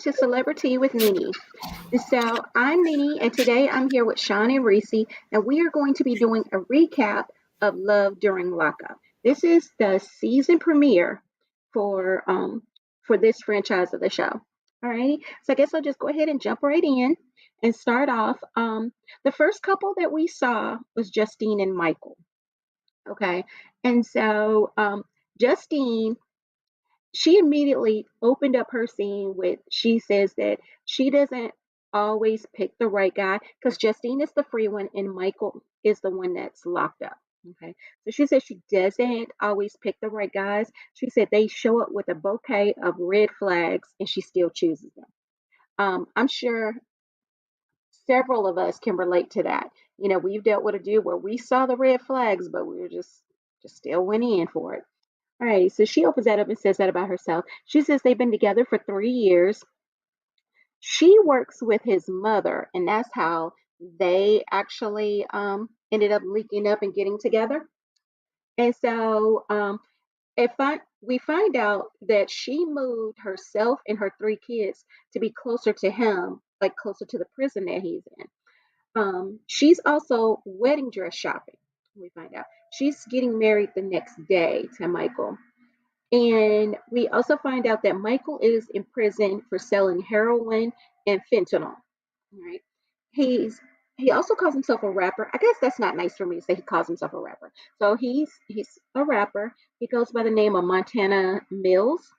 to Celebrity with Nene. So I'm Nene, and today I'm here with Sean and Reese, and we are going to be doing a recap of Love During Lockup. This is the season premiere for this franchise of the show. Alrighty, so I guess I'll just go ahead and jump right in and start off. The first couple that we saw was Justine and Michael. Okay, and so Justine, she immediately opened up her scene with, she says that she doesn't always pick the right guy because Justine is the free one and Michael is the one that's locked up. Okay, so she said she doesn't always pick the right guys. She said they show up with a bouquet of red flags and she still chooses them. I'm sure several of us can relate to that. You know, we've dealt with a dude where we saw the red flags, but we were just still went in for it. All right, so she opens that up and says that about herself. She says they've been together for 3 years. She works with his mother, and that's how they actually ended up linking up and getting together. And so we find out that she moved herself and her three kids to be closer to him, like closer to the prison that he's in. She's also wedding dress shopping. We find out she's getting married the next day to Michael. And we also find out that Michael is in prison for selling heroin and fentanyl. Right? He's he also calls himself a rapper. I guess that's not nice for me to say he calls himself a rapper. So he's a rapper. He goes by the name of Montana Mills.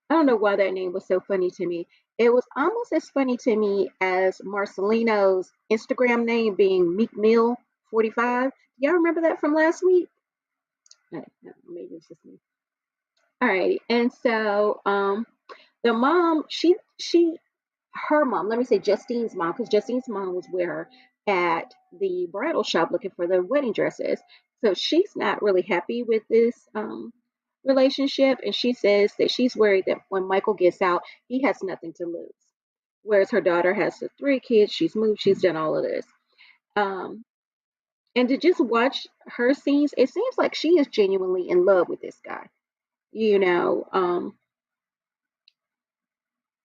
I don't know why that name was so funny to me. It was almost as funny to me as Marcelino's Instagram name being Meek Mill 45. Y'all remember that from last week? Maybe it's just me. All right, and so the mom, her mom, let me say Justine's mom, because Justine's mom was with her at the bridal shop looking for the wedding dresses. So she's not really happy with this relationship, and she says that she's worried that when Michael gets out, he has nothing to lose. Whereas her daughter has the three kids, she's moved, she's done all of this. Um, and to just watch her scenes, it seems like she is genuinely in love with this guy. You know,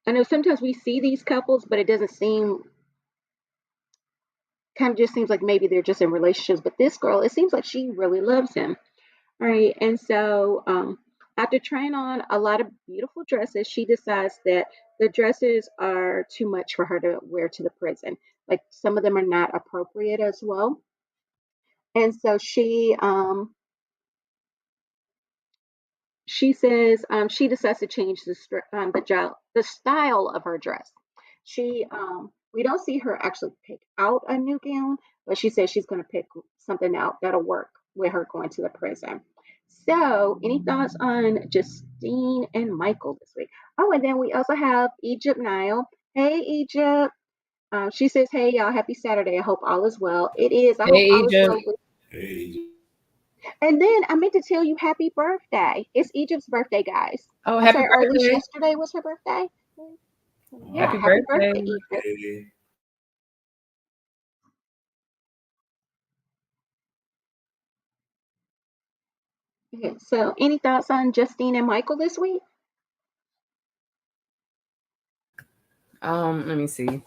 I know sometimes we see these couples, but it doesn't seem, kind of just seems like maybe they're just in relationships. But this girl, it seems like she really loves him. All right. And so after trying on a lot of beautiful dresses, she decides that the dresses are too much for her to wear to the prison. Like some of them are not appropriate as well. And so she says she decides to change the style of her dress. She we don't see her actually pick out a new gown, but she says she's going to pick something out that'll work with her going to the prison. So, any thoughts on Justine and Michael this week? Oh, and then we also have Egypt Nile. Hey, Egypt. She says, "Hey, y'all, happy Saturday. I hope all is well. It is. I hope Hey, all is Egypt. well with." And then I meant to tell you happy birthday. It's Egypt's birthday, guys. Oh, I'm happy sorry, or at least birthday. yesterday was her birthday. Yeah, Happy happy birthday. birthday, Egypt. Okay, so any thoughts on Justine and Michael this week? Let me see.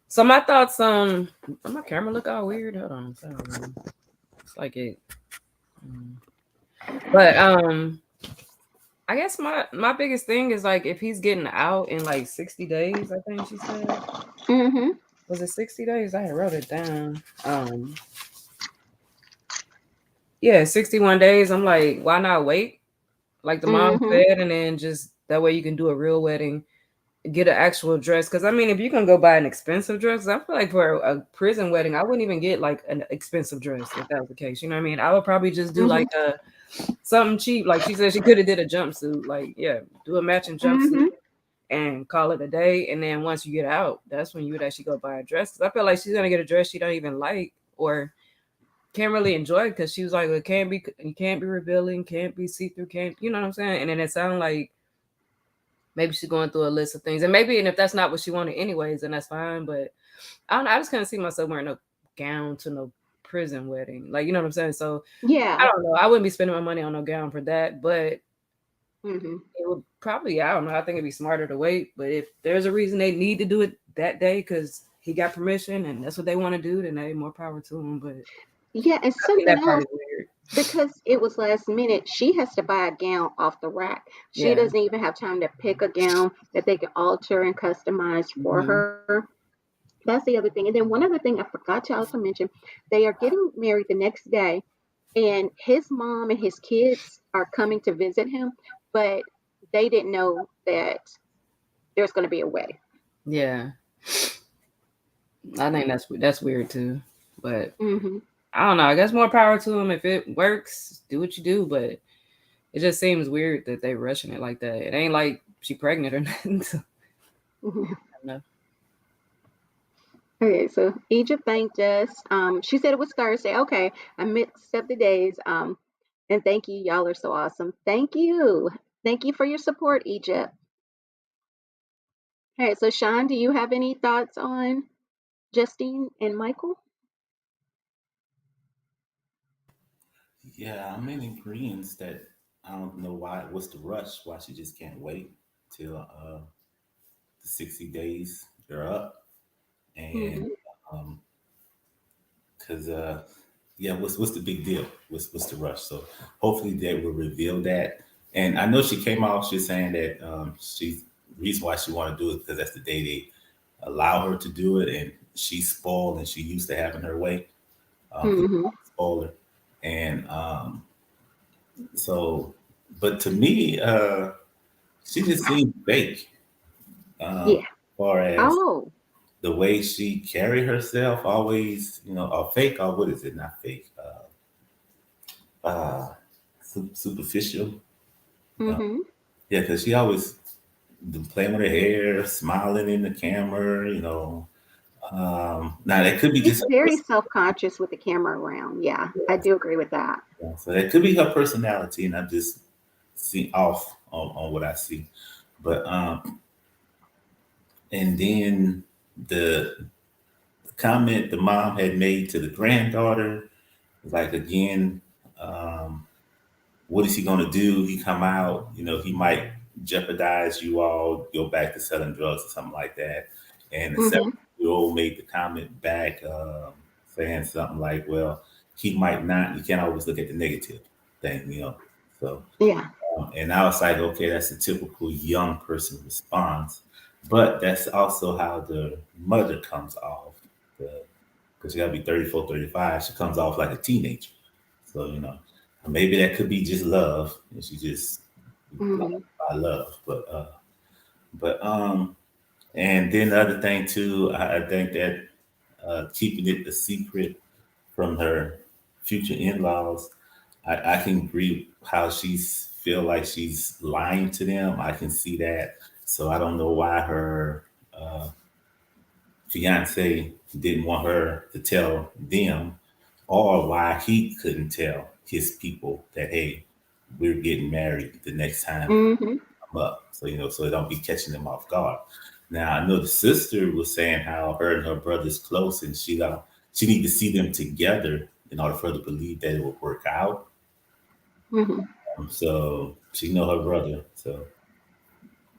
So my thoughts my camera look all weird. Hold on. Sorry. It's like it. mm. But I guess my biggest thing is like if he's getting out in like 60 days, I think she said. Mm-hmm. Was it 60 days? I had wrote it down. Yeah, 61 days. I'm like, why not wait? Like the mom Mm-hmm. said, and then just that way you can do a real wedding, get an actual dress. Because I mean, if you can go buy an expensive dress, I feel like for a prison wedding, I wouldn't even get like an expensive dress if that was the case. You know what I mean? I would probably just do Mm-hmm. like a something cheap. Like she said, she could have did a jumpsuit. Like yeah, do a matching jumpsuit Mm-hmm. and call it a day. And then once you get out, that's when you would actually go buy a dress. Because I feel like she's gonna get a dress she don't even like or can't really enjoy because she was like, it can't be, you can't be revealing, can't be see through, can't, you know what I'm saying? And then it sounded like maybe she's going through a list of things, and maybe, and if that's not what she wanted anyways, then that's fine. But I don't know, I just couldn't see myself wearing no gown to no prison wedding, like you know what I'm saying. So I Yeah. don't know. I wouldn't be spending my money on no gown for that, but Mm-hmm. It would probably, I don't know. I think it'd be smarter to wait. But if there's a reason they need to do it that day because he got permission and that's what they want to do, then they more power to him. But Yeah, and I think something that part else, is weird. because it was last minute, she has to buy a gown off the rack. She Yeah. doesn't even have time to pick a gown that they can alter and customize for Hmm. her. That's the other thing. And then one other thing I forgot to also mention, they are getting married the next day, and his mom and his kids are coming to visit him, but they didn't know that there's going to be a wedding. Yeah. I think that's weird too. But Hmm. I don't know. I guess more power to him. If it works, do what you do. But it just seems weird that they rushing it like that. It ain't like she pregnant or nothing. So, I don't know. Okay, so Egypt thanked us. She said it was Thursday. Okay, I mixed up the days. And thank you, y'all are so awesome. Thank you for your support, Egypt. All right, so Sean, do you have any thoughts on Justine and Michael? Yeah, I'm in agreement that I don't know why. What's the rush? Why she just can't wait till the 60 days are up? And Hmm. um, cause yeah, what's the big deal? What's the rush? So hopefully they will reveal that. And I know she came out. She's saying that she's reason why she want to do it because that's the day they allow her to do it, and she's spoiled and she used to having her way. 'Cause Hmm. spoiler, and so, but to me, she just seems fake. Yeah. Far as Oh. the way she carry herself, always, or fake, or what is it? Not fake. Superficial. Uh, Hmm. yeah, because she always playing with her hair, smiling in the camera. Now that could be She's just her very self-conscious with the camera around. Yeah, I do agree with that. so that could be her personality, and I'm just see off on what I see. But and then the comment the mom had made to the granddaughter, like again, um, what is he gonna do? He come out, he might jeopardize you all, go back to selling drugs or something like that. And the Hmm. 7-year old made the comment back, saying something like, "Well, he might not. You can't always look at the negative thing." So Yeah. and I was like, okay, that's a typical young person response. But that's also how the mother comes off. Because she got to be 34, 35. She comes off like a teenager. So, maybe that could be just love. And she just blinded Hmm. by love. But and then the other thing too, I think that keeping it a secret from her future in-laws, I can agree how she's feel like she's lying to them. I can see that. So I don't know why her uh, fiance didn't want her to tell them, or why he couldn't tell his people that hey, we're getting married the next time Hmm. I'm up. So so they don't be catching them off guard. Now I know the sister was saying how her and her brother's close, and she need to see them together in order for her to believe that it would work out. Hmm. So she know her brother. So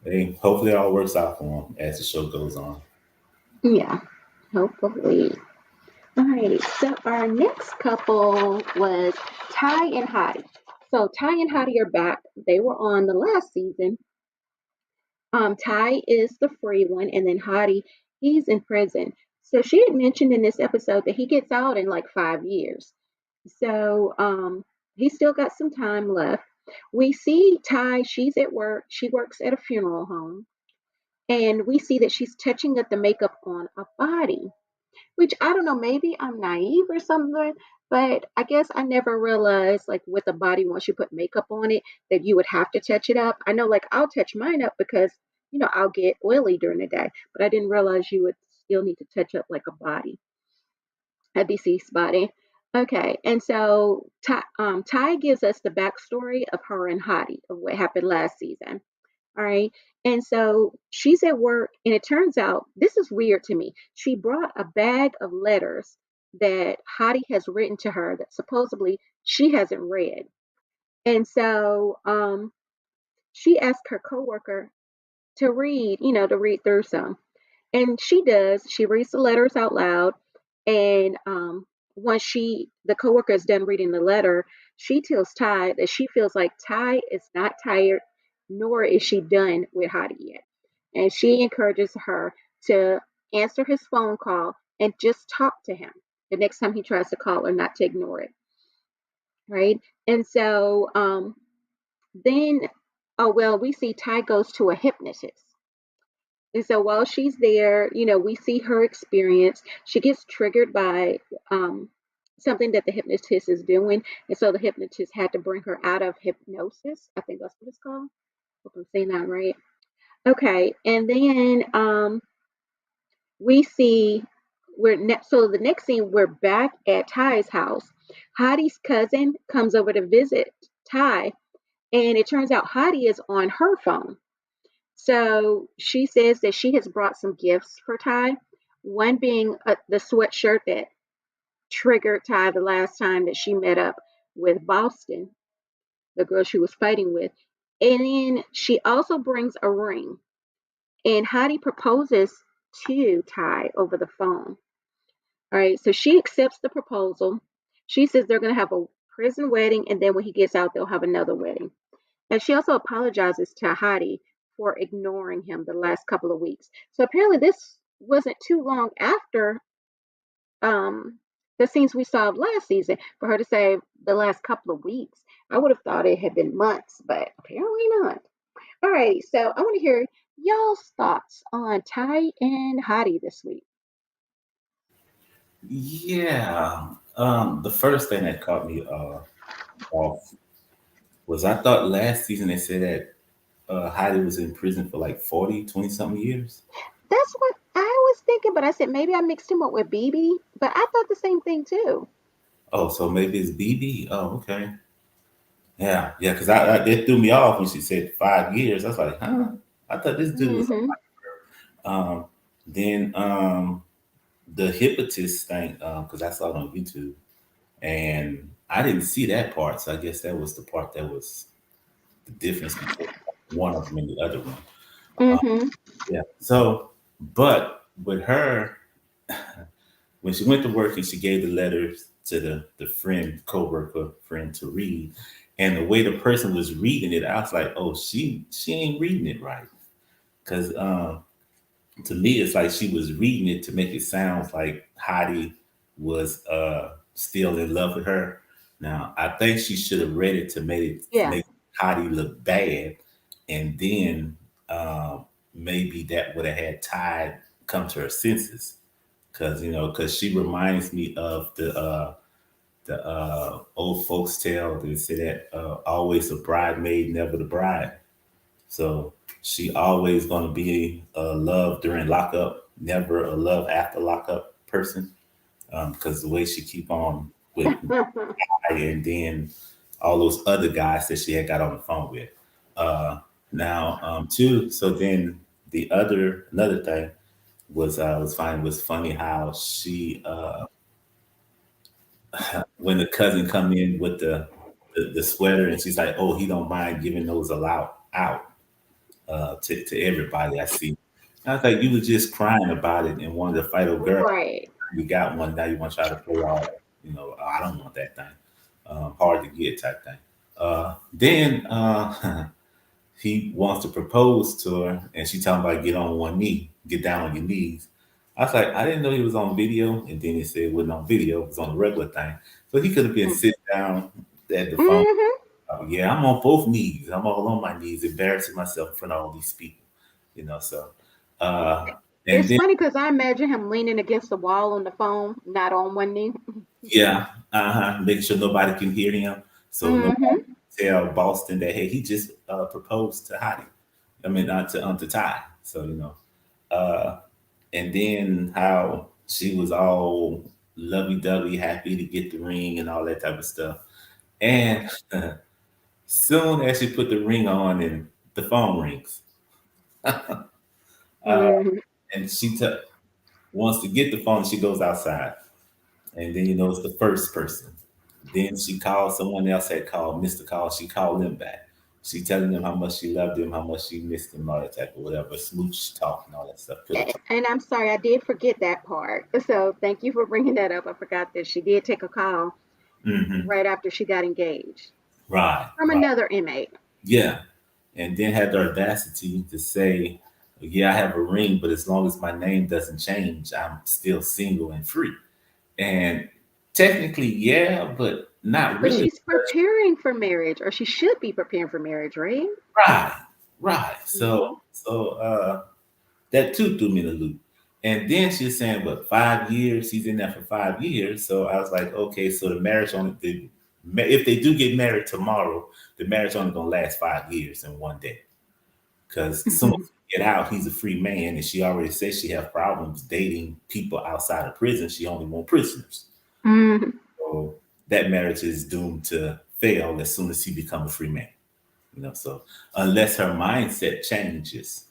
hey, hopefully it all works out for him as the show goes on. Yeah. Hopefully. Alrighty, so our next couple was Ty and Hottie. So Ty and Hottie are back. They were on the last season. Ty is the free one, and then Hottie, he's in prison. So she had mentioned in this episode that he gets out in like 5 years. So he's still got some time left. We see Ty, she's at work. She works at a funeral home. And we see that she's touching up the makeup on a body, which I don't know, maybe I'm naive or something, but I guess I never realized, like with a body, once you put makeup on it, that you would have to touch it up. I know, like, I'll touch mine up because, I'll get oily during the day, but I didn't realize you would still need to touch up like a body, a deceased body. Okay, and so Ty gives us the backstory of her and Hottie, of what happened last season. All right. And so she's at work, and it turns out this is weird to me. She brought a bag of letters that Hottie has written to her that supposedly she hasn't read. And so she asked her coworker to read, to read through some. And she does. She reads the letters out loud. And once the coworker is done reading the letter, she tells Ty that she feels like Ty is not tired, nor is she done with Hottie yet. And she encourages her to answer his phone call and just talk to him the next time he tries to call her, not to ignore it. Right. And so then, oh, well, we see Ty goes to a hypnotist. And so while she's there, we see her experience. She gets triggered by something that the hypnotist is doing. And so the hypnotist had to bring her out of hypnosis. I think that's what it's called. Hope I'm saying that right. Okay. And then we see so the next scene, we're back at Ty's house. Hottie's cousin comes over to visit Ty. And it turns out Hottie is on her phone. So she says that she has brought some gifts for Ty, one being the sweatshirt that triggered Ty the last time that she met up with Boston, the girl she was fighting with. And then she also brings a ring. And Hottie proposes to Ty over the phone. All right, so she accepts the proposal. She says they're going to have a prison wedding, and then when he gets out, they'll have another wedding. And she also apologizes to Hottie for ignoring him the last couple of weeks. So apparently this wasn't too long after the scenes we saw of last season for her to say the last couple of weeks. I would have thought it had been months, but apparently not. All right, so I want to hear y'all's thoughts on Ty and Hottie this week. Yeah. The first thing that caught me off was I thought last season they said that Heidi was in prison for like 20 something years. That's what I was thinking, but I said maybe I mixed him up with BB, but I thought the same thing too. Oh, so maybe it's BB. Oh, okay. Yeah, because it threw me off when she said 5 years. I was like, huh? I thought this dude was. Mm-hmm. Then the hypnotist thing, because I saw it on YouTube, and I didn't see that part, so I guess that was the part that was the difference between one of them and the other one. Mm-hmm. Yeah. So, but with her, when she went to work and she gave the letters to the friend, co-worker friend to read, and the way the person was reading it, I was like, oh, she ain't reading it right. Because to me, it's like she was reading it to make it sound like Hottie was still in love with her. Now, I think she should have read it to make Hottie look bad, and then maybe that would have had Ty come to her senses, because she reminds me of the old folks tale that say that always a bridemaid, never the bride. So she always going to be a love during lockup, never a love after lockup person, because the way she keep on with and then all those other guys that she had got on the phone with. Too. So then another thing was funny how she when the cousin come in with the sweater and she's like, oh, he don't mind giving those out to everybody I see. I was like, you were just crying about it and wanted to fight a girl. Right. You got one, now you want to try to play all, I don't want that thing. Hard to get type thing. Then he wants to propose to her and she talking about get down on your knees. I was like, I didn't know he was on video. And then he said it wasn't on video, it was on a regular thing. So he could have been sitting down at the phone. Yeah, I'm on both knees. I'm all on my knees, embarrassing myself in front of all these people, So, it's funny because I imagine him leaning against the wall on the phone, not on one knee. Yeah, making sure nobody can hear him, so nobody can tell Boston that hey, he just proposed to Hottie. I mean, not to Ty. So and then how she was all lovey-dovey, happy to get the ring and all that type of stuff, and. Soon as she put the ring on and the phone rings. And she wants to get the phone, she goes outside. And then it's the first person. Then she calls someone else had called, missed the call. She called them back. she telling them how much she loved him, how much she missed him, all that type of whatever, smooch talk and all that stuff. And I'm sorry, I did forget that part. So thank you for bringing that up. I forgot that she did take a call right after she got engaged Right. from another inmate. Yeah. And then had the audacity to say, yeah, I have a ring, but as long as my name doesn't change, I'm still single and free. And technically, yeah, but not But really. she's preparing for marriage, or she should be preparing for marriage, right? Right. So that too threw me in a loop. And then she's saying, what, 5 years? He's in there for 5 years. So I was like, okay, so the marriage if they do get married tomorrow, the marriage only gonna last 5 years in one day. Because as soon as he get out, he's a free man, and she already says she have problems dating people outside of prison. She only want prisoners. So that marriage is doomed to fail as soon as he become a free man. So unless her mindset changes,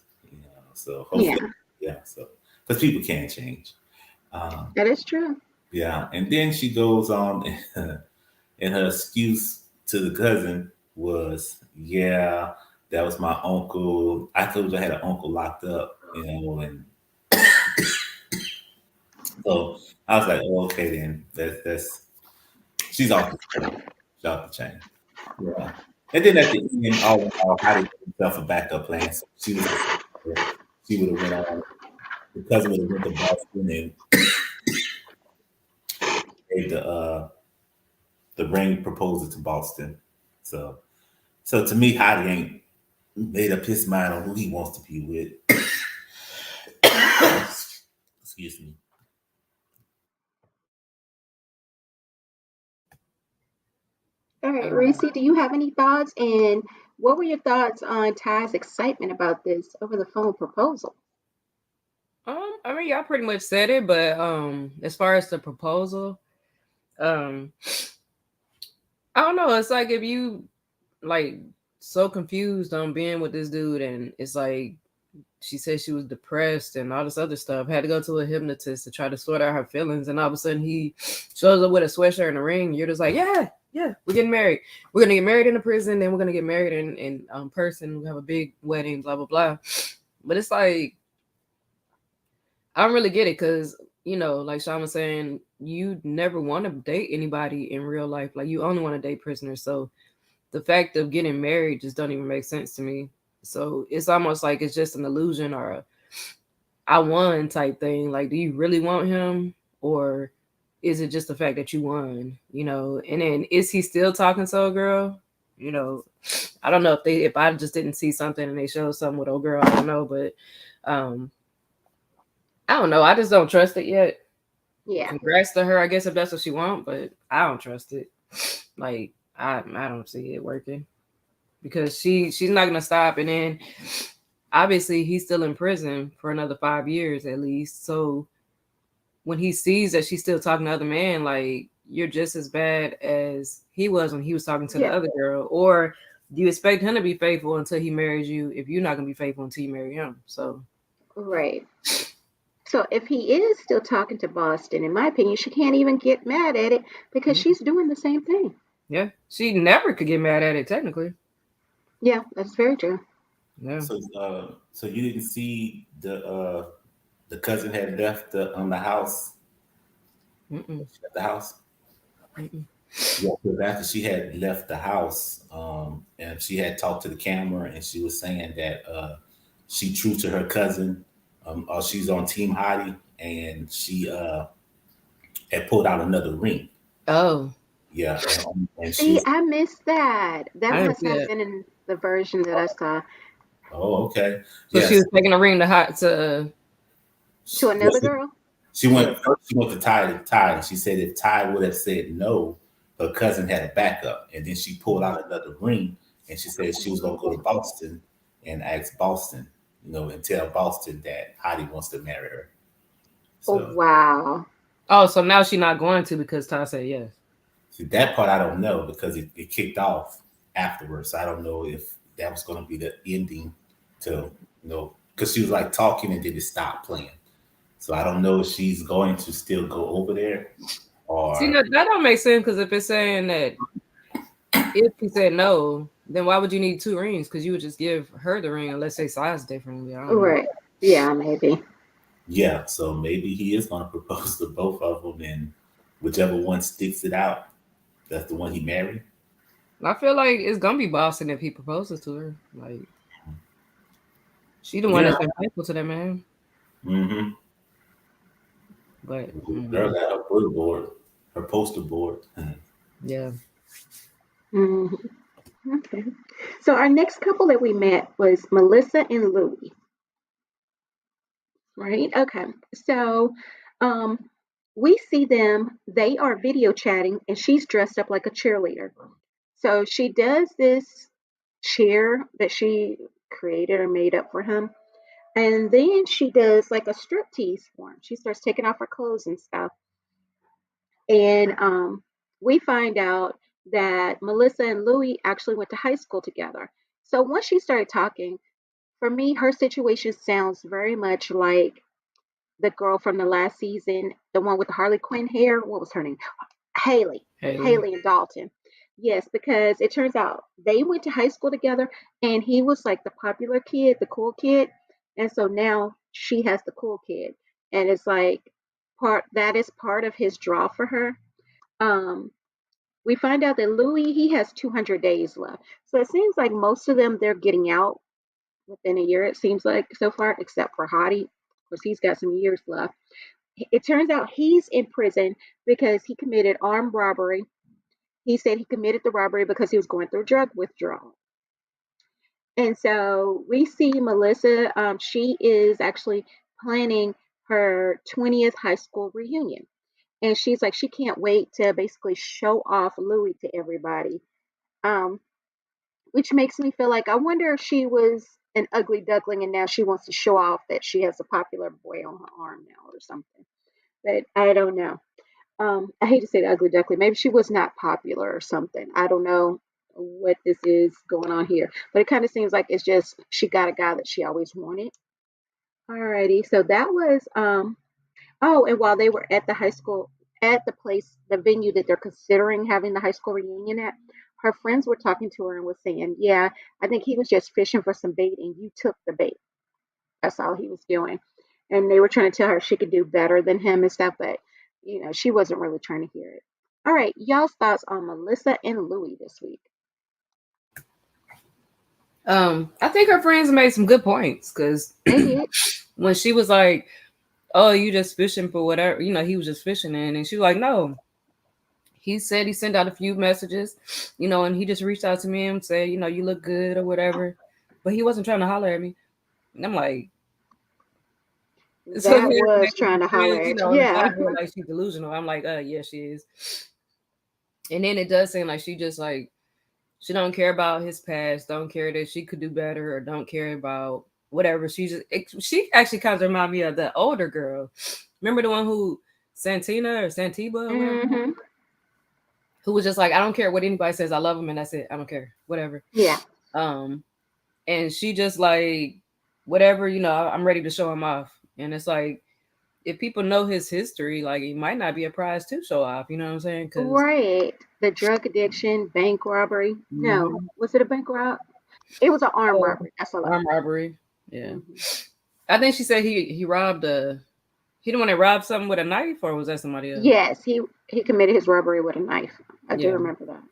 so hopefully, so because people can change. That is true. Yeah, and then she goes on, and her excuse to the cousin was, yeah, that was my uncle. I told you I had an uncle locked up, and so I was like, oh, okay, then that's she's off the chain. Yeah. And then at the end, all in all, how they put themselves a backup plan. So she would have went on. The cousin would have went to Boston and gave the ring proposal to Boston. So to me, Hottie ain't made up his mind on who he wants to be with. Excuse me. All right, Reese, do you have any thoughts? And what were your thoughts on Ty's excitement about this over the phone proposal? I mean, y'all pretty much said it, but as far as the proposal, I don't know. It's like if you like so confused on being with this dude, and it's like she said she was depressed and all this other stuff, had to go to a hypnotist to try to sort out her feelings, and all of a sudden he shows up with a sweatshirt and a ring. You're just like, yeah, we're getting married. We're gonna get married in the prison, then we're gonna get married in person. We have a big wedding, blah blah blah. But it's like I don't really get it because like Sean was saying, you never want to date anybody in real life. Like you only want to date prisoners. So the fact of getting married just don't even make sense to me. So it's almost like it's just an illusion or a I won type thing. Like, do you really want him, or is it just the fact that you won? And then is he still talking to a girl? I don't know if I just didn't see something and they showed something with old girl. I don't know, but I don't know. I just don't trust it yet. Yeah. Congrats to her, I guess, if that's what she wants, but I don't trust it. Like, I don't see it working because she's not gonna stop, and then obviously he's still in prison for another 5 years at least. So when he sees that she's still talking to other men, like you're just as bad as he was when he was talking to the other girl, or do you expect him to be faithful until he marries you if you're not gonna be faithful until you marry him? So right. So if he is still talking to Boston, in my opinion, she can't even get mad at it because she's doing the same thing. Yeah, she never could get mad at it technically. Yeah, that's very true. Yeah. So you didn't see the cousin had left the house. The house. Yeah, because after she had left the house, and she had talked to the camera, and she was saying that she true to her cousin. She's on Team Hottie, and she had pulled out another ring. Oh. Yeah. And see, I missed that. That must have been in the version that I saw. Oh, okay. So she was taking a ring to another girl? She went to Ty. She said if Ty would have said no, her cousin had a backup. And then she pulled out another ring, and she said she was going to go to Boston and ask Boston, and tell Boston that Hottie wants to marry her. So, oh, wow. Oh, so now she's not going to because Ty said yes. See, that part I don't know because it kicked off afterwards. So I don't know if that was going to be the ending to, because she was like talking and then it stopped playing. So I don't know if she's going to still go over there or. See, that don't make sense because if it's saying that if he said no, Then why would you need two rings? Because you would just give her the ring unless they size differently. I don't know. Right. Yeah, maybe. Yeah, so maybe he is going to propose to both of them, and whichever one sticks it out, that's the one he married. I feel like it's gonna be Boston if he proposes to her. Like she the one Yeah. that's been faithful to that man. Mm-hmm. But Girl got her bullet board, her poster board. yeah. Hmm. Okay. So our next couple that we met was Melissa and Louie, right? Okay. So um, we see them, they are video chatting, and she's dressed up like a cheerleader. So she does this cheer that she created or made up for him. And then she does like a strip tease for him. She starts taking off her clothes and stuff. And we find out that Melissa and Louis actually went to high school together. So once she started talking, for me, her situation sounds very much like the girl from the last season, the one with the Harley Quinn hair. What was her name? Haley. Haley. Haley and Dalton. Yes, because it turns out they went to high school together and he was like the popular kid, the cool kid. And so now she has the cool kid. And it's like part of his draw for her. Um, we find out that Louis, he has 200 days left. So it seems like most of them they're getting out within a year, it seems like so far, except for Hottie. Of course, he's got some years left. It turns out he's in prison because he committed armed robbery. He said he committed the robbery because he was going through drug withdrawal. And so we see Melissa, she is actually planning her 20th high school reunion. And she's like, she can't wait to basically show off Louis to everybody. Um, which makes me feel like I wonder if she was an ugly duckling and now she wants to show off that she has a popular boy on her arm now or something. But I don't know. I hate to say the ugly duckling. Maybe she was not popular or something. I don't know what this is going on here. But it kind of seems like it's just she got a guy that she always wanted. Alrighty. So that was oh, and while they were at the high school, at the place, the venue that they're considering having the high school reunion at, her friends were talking to her and was saying, "Yeah, I think he was just fishing for some bait, and you took the bait. That's all he was doing." And they were trying to tell her she could do better than him and stuff, but she wasn't really trying to hear it. All right, y'all's thoughts on Melissa and Louis this week? I think her friends made some good points because They did. when she was like, "Oh, you just fishing for whatever," he was just fishing in, and she was like, "No." He said he sent out a few messages, and he just reached out to me and said, "You look good" or whatever, but he wasn't trying to holler at me. And I'm like, so That was trying to holler friends, at you. on the Yeah. side here like she's delusional. I'm like, yeah, she is. And then it does seem like she just like she don't care about his past, don't care that she could do better, or don't care about whatever. She actually kind of remind me of the older girl. Remember the one who Santina or Santiba or whatever, Mm-hmm. who was just like, I don't care what anybody says, I love him and that's it. I don't care, whatever. Yeah. And she just like whatever, I'm ready to show him off. And it's like if people know his history, like it might not be a prize to show off. You know what I'm saying? Right. The drug addiction, bank robbery. No, Mhm. was it a bank rob? It was an armed robbery. That's all. Armed robbery. Yeah. Mhm. I think she said he robbed he the one that robbed something with a knife, or was that somebody else? Yes, he committed his robbery with a knife. I do Yeah. remember that.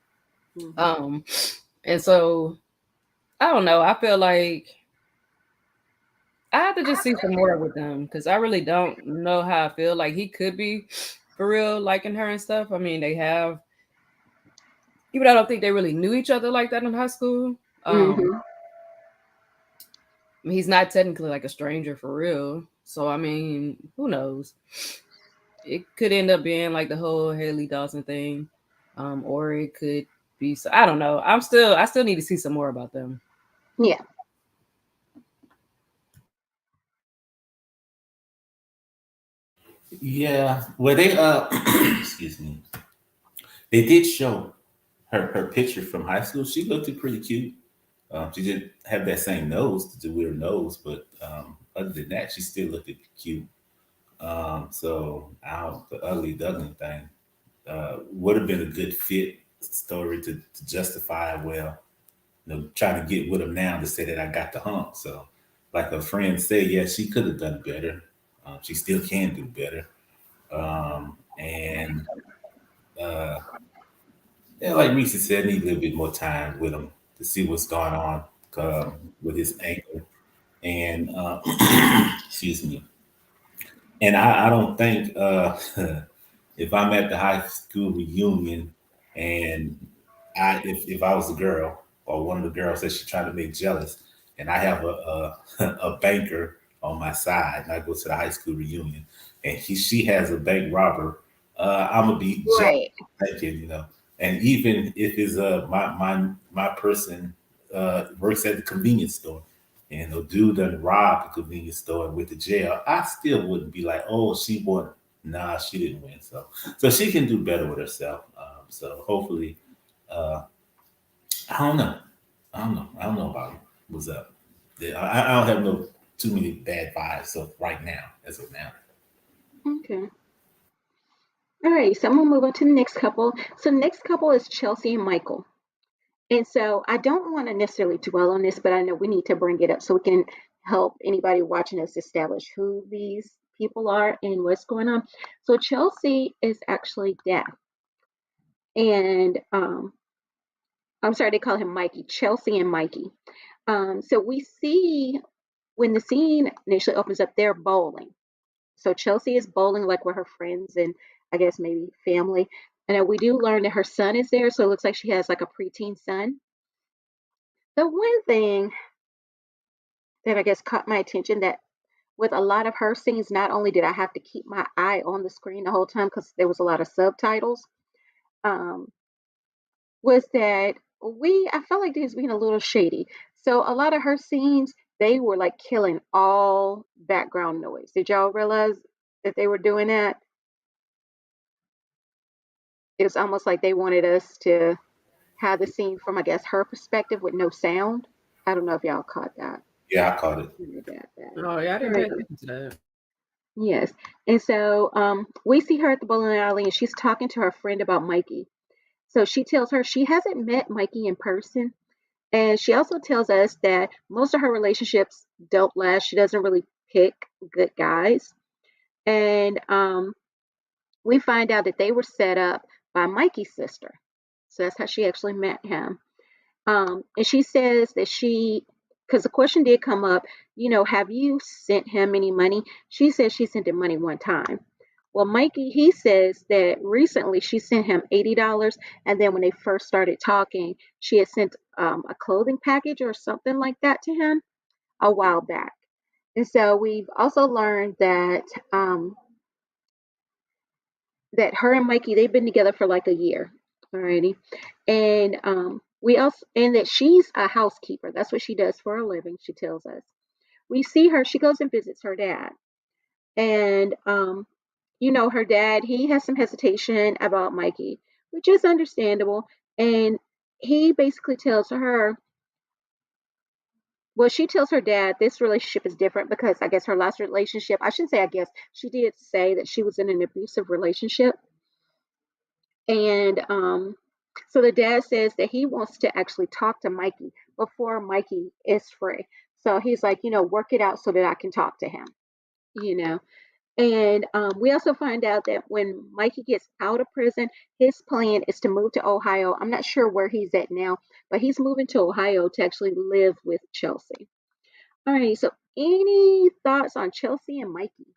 Mhm. And so I don't know. I feel like I have to just see some more with them because I really don't know how I feel. Like he could be for real liking her and stuff. I mean, they have, even though I don't think they really knew each other like that in high school. Mhm. He's not technically like a stranger for real. So I mean, who knows? It could end up being like the whole Haley Dawson thing, or it could be. So I don't know. I still need to see some more about them. Yeah. Yeah. Well, they excuse me. They did show her picture from high school. She looked pretty cute. She didn't have that same nose, the weird nose, but other than that, she still looked cute. So out the ugly duckling thing would have been a good fit story to justify well. trying to get with him now to say that I got the hump. So, like a friend said, yeah, she could have done better. She still can do better. And yeah, like Reese said, I need a little bit more time with him to see what's going on with his ankle. And excuse me. And I don't think if I'm at the high school reunion and if I was a girl or one of the girls that she tried to make jealous, and I have a banker on my side, and I go to the high school reunion, and she has a bank robber, I'm gonna be jealous, Right. thinking. And even if it's my person works at the convenience store, and the dude done robbed the convenience store and went to jail, I still wouldn't be like, oh, she won. Nah, she didn't win. So she can do better with herself. So hopefully, uh, I don't know. I don't know about what's up. Yeah, I don't have no too many bad vibes. So right now, as of now. Okay. All right. So I'm gonna move on to the next couple. So the next couple is Chelsea and Michael. And so I don't want to necessarily dwell on this, but I know we need to bring it up so we can help anybody watching us establish who these people are and what's going on. So Chelsea is actually deaf. And I'm sorry, they call him Mikey, Chelsea and Mikey. So we see when the scene initially opens up, they're bowling. So Chelsea is bowling like with her friends and I guess maybe family. And we do learn that her son is there, so it looks like she has like a preteen son. The one thing that I guess caught my attention that with a lot of her scenes, not only did I have to keep my eye on the screen the whole time because there was a lot of subtitles, um, was that I felt like they was being a little shady. So a lot of her scenes, they were like killing all background noise. Did y'all realize that they were doing that? It was almost like they wanted us to have the scene from, I guess, her perspective with no sound. I don't know if y'all caught that. Yeah, I caught it. Oh yeah, I All didn't pay right. attention to that. Yes. And so we see her at the bowling alley and she's talking to her friend about Mikey. So she tells her she hasn't met Mikey in person. And she also tells us that most of her relationships don't last. She doesn't really pick good guys. And we find out that they were set up by Mikey's sister. So that's how she actually met him. And she says that because the question did come up, have you sent him any money? She says she sent him money one time. Well, Mikey, he says that recently she sent him $80. And then when they first started talking, she had sent a clothing package or something like that to him a while back. And so we've also learned that her and Mikey, they've been together for like a year. Alrighty. And and that she's a housekeeper. That's what she does for a living, she tells us. We see her, she goes and visits her dad. And her dad, he has some hesitation about Mikey, which is understandable. And he basically tells her, well, she tells her dad this relationship is different because I guess her last relationship, I shouldn't say I guess, she did say that she was in an abusive relationship. And so the dad says that he wants to actually talk to Mikey before Mikey is free. So he's like, work it out so that I can talk to him, you know. And we also find out that when Mikey gets out of prison, his plan is to move to Ohio. I'm not sure where he's at now, but he's moving to Ohio to actually live with Chelsea. All right, so any thoughts on Chelsea and Mikey?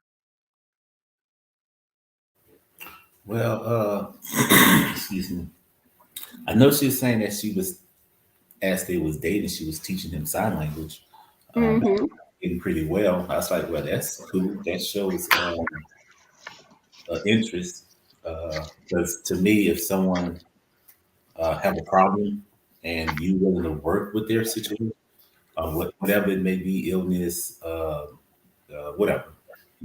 Well, excuse me. I know she was saying that she was, as they was dating, she was teaching him sign language. Mm-hmm. Getting pretty well. I was like, well, that's cool. That shows interest. Because to me, if someone have a problem and you willing to work with their situation, whatever it may be, illness, whatever,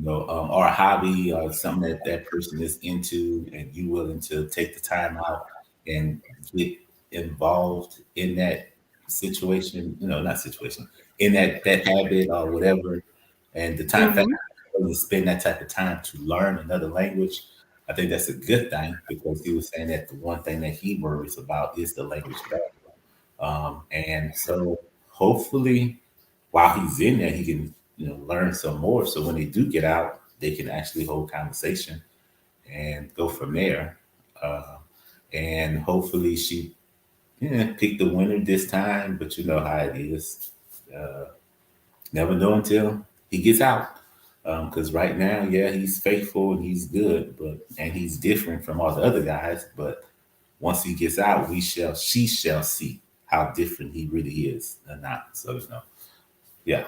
or a hobby or something that that person is into, and you willing to take the time out and get involved in that situation, not situation, in that habit or whatever, and the time factor Mm-hmm. to spend that type of time to learn another language. I think that's a good thing because he was saying that the one thing that he worries about is the language barrier. And so hopefully while he's in there, he can, learn some more. So when they do get out, they can actually hold conversation and go from there. Uh, and hopefully she, pick the winner this time. But you know how it is. Uh, Never know until he gets out. Because right now, yeah, he's faithful and he's good, and he's different from all the other guys. But once he gets out, she shall see how different he really is or not. So yeah.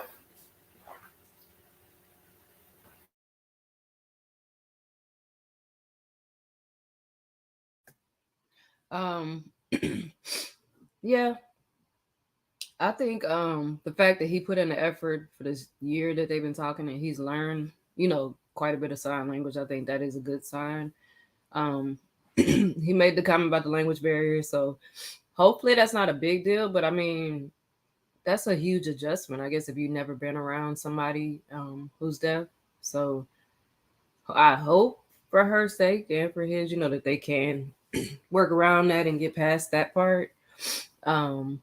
Um, yeah, I think the fact that he put in the effort for this year that they've been talking and he's learned, quite a bit of sign language. I think that is a good sign. Um, he made the comment about the language barrier, so hopefully that's not a big deal. But I mean, that's a huge adjustment, I guess, if you've never been around somebody who's deaf. So I hope for her sake and for his, that they can work around that and get past that part. Um,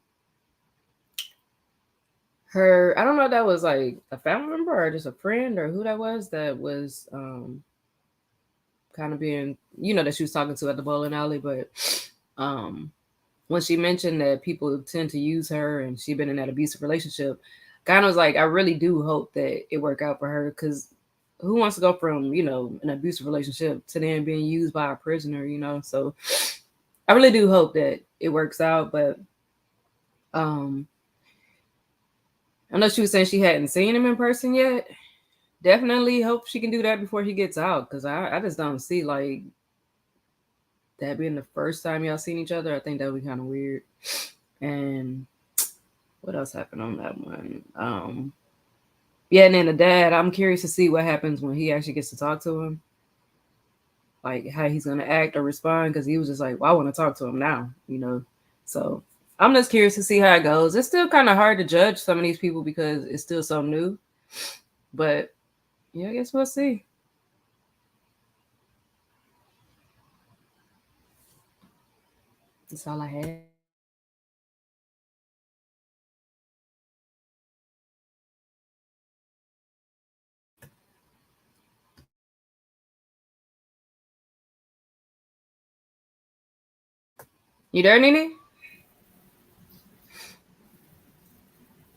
I don't know if that was like a family member or just a friend or who that was kind of being, that she was talking to at the bowling alley. But um, when she mentioned that people tend to use her and she'd been in that abusive relationship, kind of was like, I really do hope that it work out for her, because who wants to go from, an abusive relationship to then being used by a prisoner, So I really do hope that it works out. But um, I know she was saying she hadn't seen him in person yet. Definitely hope she can do that before he gets out, because I just don't see like that being the first time y'all seen each other. I think that would be kind of weird. And what else happened on that one? Yeah, and then the dad, I'm curious to see what happens when he actually gets to talk to him. Like how he's gonna act or respond, because he was just like, well, I want to talk to him now. So I'm just curious to see how it goes. It's still kind of hard to judge some of these people because it's still so new. But yeah, I guess we'll see. That's all I had. You there, Nene?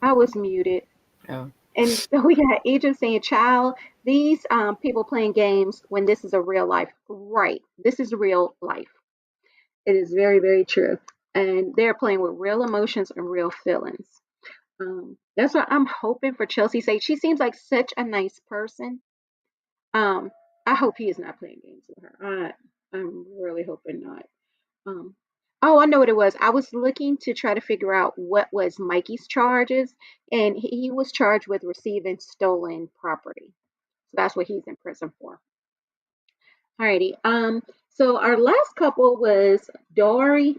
I was muted. Oh. And so we got Agent saying, child, these people playing games when this is a real life. Right. This is real life. It is very, very true. And they're playing with real emotions and real feelings. That's what I'm hoping for Chelsea's sake. She seems like such a nice person. Um, I hope he is not playing games with her. I'm really hoping not. Um, oh, I know what it was. I was looking to try to figure out what was Mikey's charges, and he was charged with receiving stolen property. So that's what he's in prison for. Alrighty. So our last couple was Dory.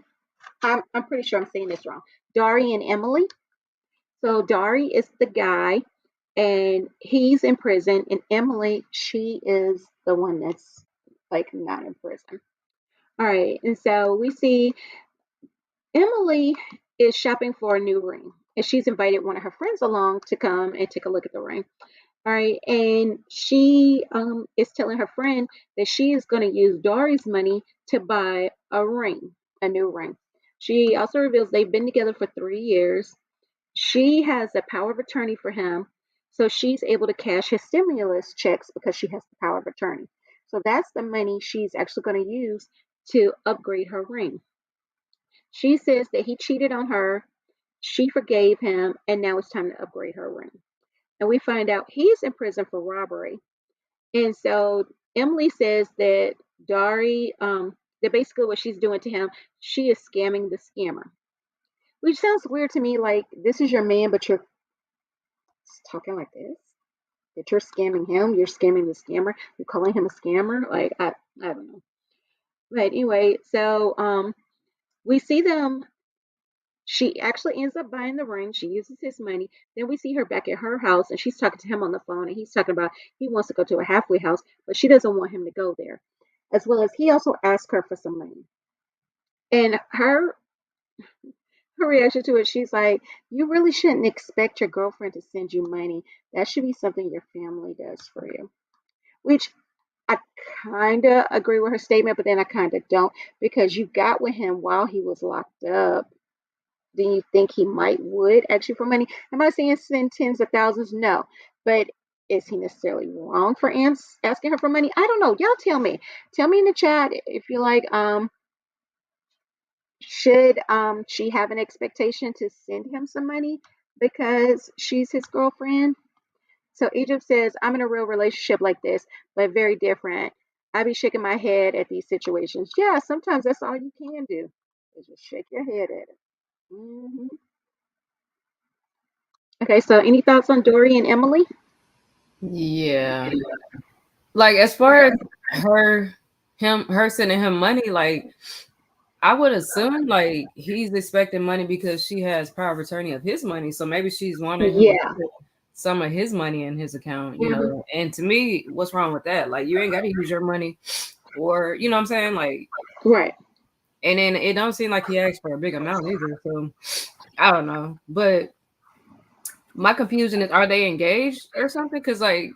I'm pretty sure I'm saying this wrong. Dari and Emily. So Dari is the guy, and he's in prison, and Emily, she is the one that's like not in prison. All right, and so we see Emily is shopping for a new ring, and she's invited one of her friends along to come and take a look at the ring. All right, and she is telling her friend that she is going to use Dory's money to buy a ring, a new ring. She also reveals they've been together for 3 years. She has a power of attorney for him, so she's able to cash his stimulus checks because she has the power of attorney. So that's the money she's actually going to use to upgrade her ring. She says that he cheated on her, she forgave him, and now it's time to upgrade her ring. And we find out he's in prison for robbery. And so Emily says that Dari, that basically what she's doing to him, she is scamming the scammer. Which sounds weird to me, like this is your man, but you're talking like this. That you're scamming him, you're scamming the scammer, you're calling him a scammer. Like I don't know. But anyway, so we see them. She actually ends up buying the ring. She uses his money. Then we see her back at her house, and she's talking to him on the phone, and he's talking about he wants to go to a halfway house, but she doesn't want him to go there. As well as he also asked her for some money. And her her reaction to it, she's like, "You really shouldn't expect your girlfriend to send you money. That should be something your family does for you." Which I kind of agree with her statement, but then I kind of don't, because you got with him while he was locked up. Then you think he might would ask you for money? Am I saying send tens of thousands? No, but is he necessarily wrong for asking her for money? I don't know. Y'all tell me. Tell me in the chat if you like. Should she have an expectation to send him some money because she's his girlfriend? So Egypt says, I'm in a real relationship like this, but very different. I be shaking my head at these situations. Yeah, sometimes that's all you can do is just shake your head at it. Hmm. Okay, so any thoughts on Dory and Emily? Yeah. Like as far as her sending him money, like I would assume like he's expecting money because she has power of attorney of his money. So maybe she's wanting him to Yeah. put some of his money in his account, you Hmm. know. And to me, what's wrong with that? Like you ain't gotta use your money or you know what I'm saying? Like Right. and then it don't seem like he asked for a big amount either. So I don't know. But my confusion is are they engaged or something? Because like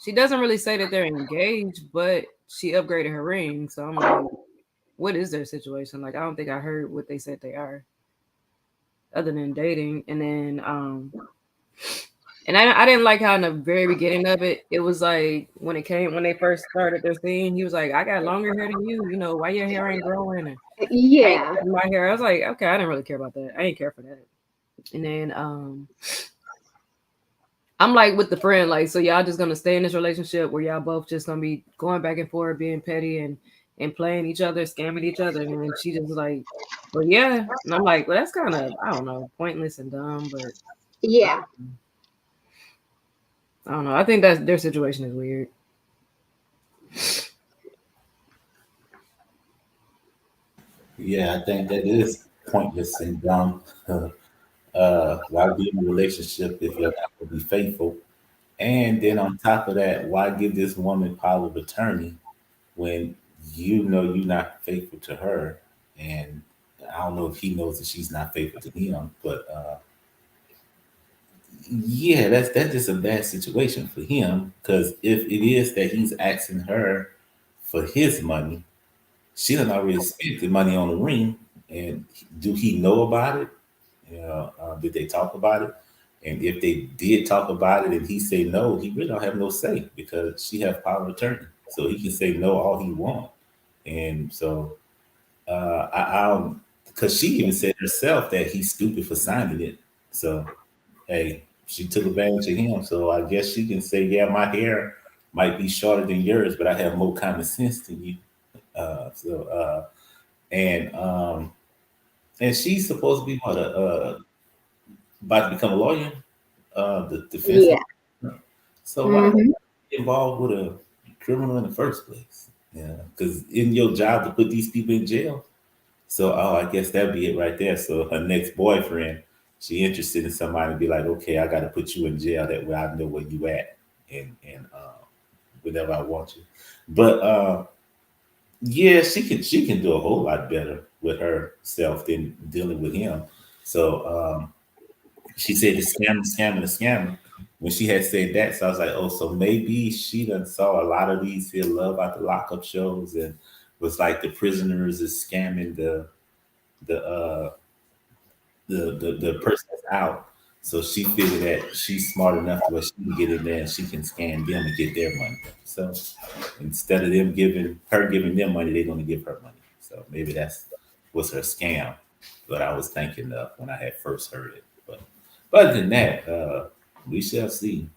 she doesn't really say that they're engaged, but she upgraded her ring. So I'm like, what is their situation? Like, I don't think I heard what they said they are, other than dating. And then, and I didn't like how in the very beginning of it, it was like when they first started their scene, he was like, I got longer hair than you. You know, why your hair ain't growing? And I ain't Yeah. cutting my hair. I was like, okay, I didn't really care about that. I ain't care for that. And then, I'm like with the friend, like, so y'all just gonna stay in this relationship where y'all both just gonna be going back and forth, being petty and playing each other, scamming each other, and then she just like, well, yeah, and I'm like, well, that's kind of I don't know, pointless and dumb, but I, Yeah. I don't know. I think that their situation is weird. Yeah, I think that is pointless and dumb. Why be in a relationship if you're not going to be faithful? And then on top of that, why give this woman power of attorney when you know you're not faithful to her? And I don't know if he knows that she's not faithful to him, but yeah, that's just a bad situation for him. Because if it is that he's asking her for his money, she done already spent the money on the ring. And do he know about it? You know, did they talk about it? And if they did talk about it and he say no, he really don't have no say because she has power of attorney. So he can say no all he want. And so I don't, because she even said herself that he's stupid for signing it. So hey, she took advantage of him. So I guess she can say, yeah, my hair might be shorter than yours, but I have more common sense than you. So and and she's supposed to be what about to become a lawyer, the defense Yeah. lawyer. So why Hmm. get involved with a criminal in the first place? Yeah, because in your job to put these people in jail. So oh, I guess that'd be it right there. So her next boyfriend, she interested in somebody to be like, okay, I got to put you in jail. That way I know where you at and whenever I want you. But yeah, she can do a whole lot better with herself than dealing with him. So she said the scammer, the scammer. When she had said that, so I was like, oh, so maybe she done saw a lot of these here love out the lockup shows and was like the prisoners is scamming the uh the person that's out. So she figured that she's smart enough to where she can get in there and she can scam them and get their money. So instead of giving them money, they're gonna give her money. So maybe that's was her scam. What I was thinking of when I had first heard it. But other than that, we shall see.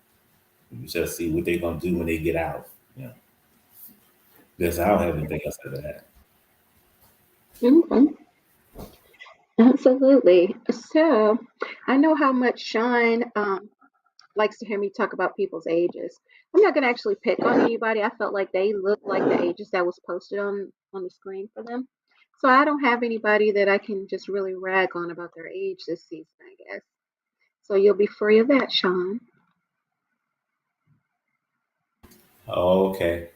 We shall see what they're gonna do when they get out. Yeah. That's I don't have anything else to that. Hmm. Absolutely. So I know how much Sean likes to hear me talk about people's ages. I'm not going to actually pick on anybody. I felt like they looked like the ages that was posted on the screen for them. So I don't have anybody that I can just really rag on about their age this season, I guess. So you'll be free of that, Sean. Okay.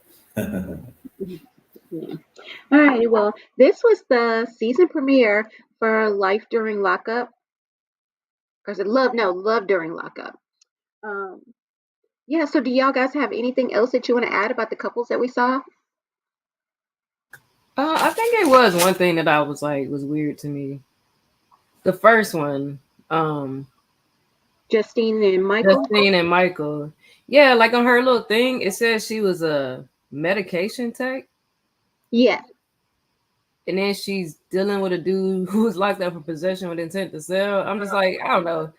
Yeah. All right. Well, this was the season premiere for Life During Lockup. Or is it Love? No, Love During Lockup. Um, yeah. So, do y'all guys have anything else that you want to add about the couples that we saw? I think it was one thing that I was like was weird to me. The first one, um, Justine and Michael? Justine and Michael. Yeah, like on her little thing, it says she was a medication tech, Yeah. and then she's dealing with a dude who was locked up for possession with intent to sell. I'm just like, I don't know.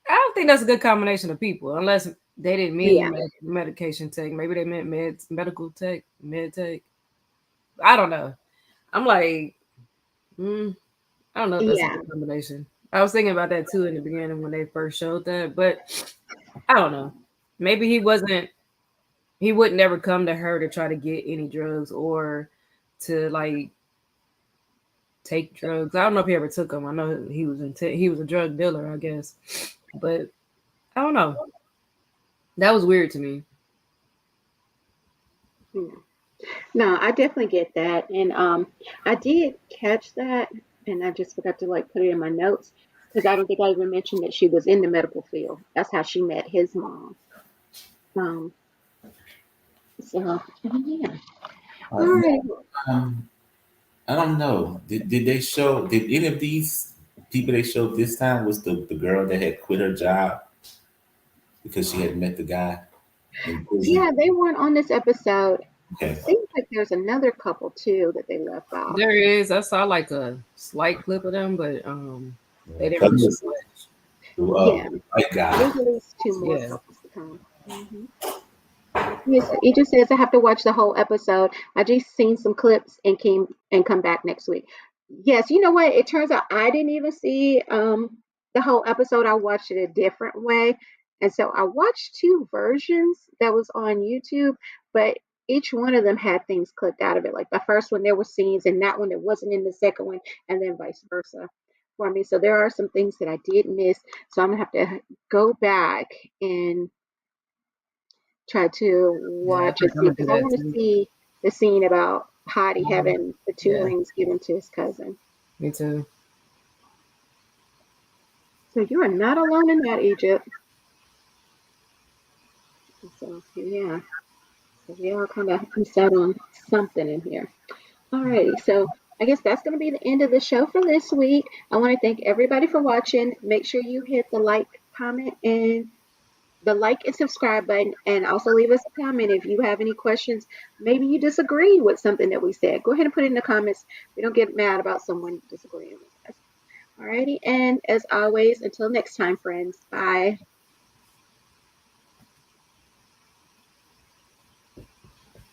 I don't think that's a good combination of people, unless they didn't Yeah. mean medication tech. Maybe they meant medical tech, med tech. I don't know. I'm like, I don't know if that's a Yeah. good combination. I was thinking about that too in the beginning when they first showed that, but I don't know. Maybe he would never come to her to try to get any drugs or to like take drugs. I don't know if he ever took them. I know he was a drug dealer, I guess, but I don't know. That was weird to me. Yeah. No, I definitely get that. And I did catch that and I just forgot to like put it in my notes because I don't think I even mentioned that she was in the medical field. That's how she met his mom. Um, so yeah. All Now, right. um, I don't know. Did they show? Did any of these people they showed this time was the girl that had quit her job because she had met the guy in prison? Yeah, they weren't on this episode. It Okay. seems like there's another couple too that they left off. There is. I saw like a slight clip of them, but they didn't Because really it show was much. Yeah, white guy. there's at least two more Yeah, couples to come. Yes, it just says I have to watch the whole episode. I just seen some clips and came and come back next week. Yes, you know what? It turns out I didn't even see the whole episode. I watched it a different way. And so I watched two versions that was on YouTube, but each one of them had things clipped out of it. Like the first one there were scenes and that one that wasn't in the second one, and then vice versa for me. So there are some things that I did miss. So I'm gonna have to go back and try to yeah. I watch think and I'm see gonna do because I that want to too. see the scene about Hottie having the two Yeah, rings given to his cousin. me too. So you are not alone in that, Egypt. So yeah, so we all kind of miss out on something in here. Alrighty, so I guess that's going to be the end of the show for this week. I want to thank everybody for watching. Make sure you hit the like, comment, and the like and subscribe button, and also leave us a comment if you have any questions. Maybe you disagree with something that we said. Go ahead and put it in the comments. We don't get mad about someone disagreeing with us. Alrighty, and as always, until next time, friends. Bye.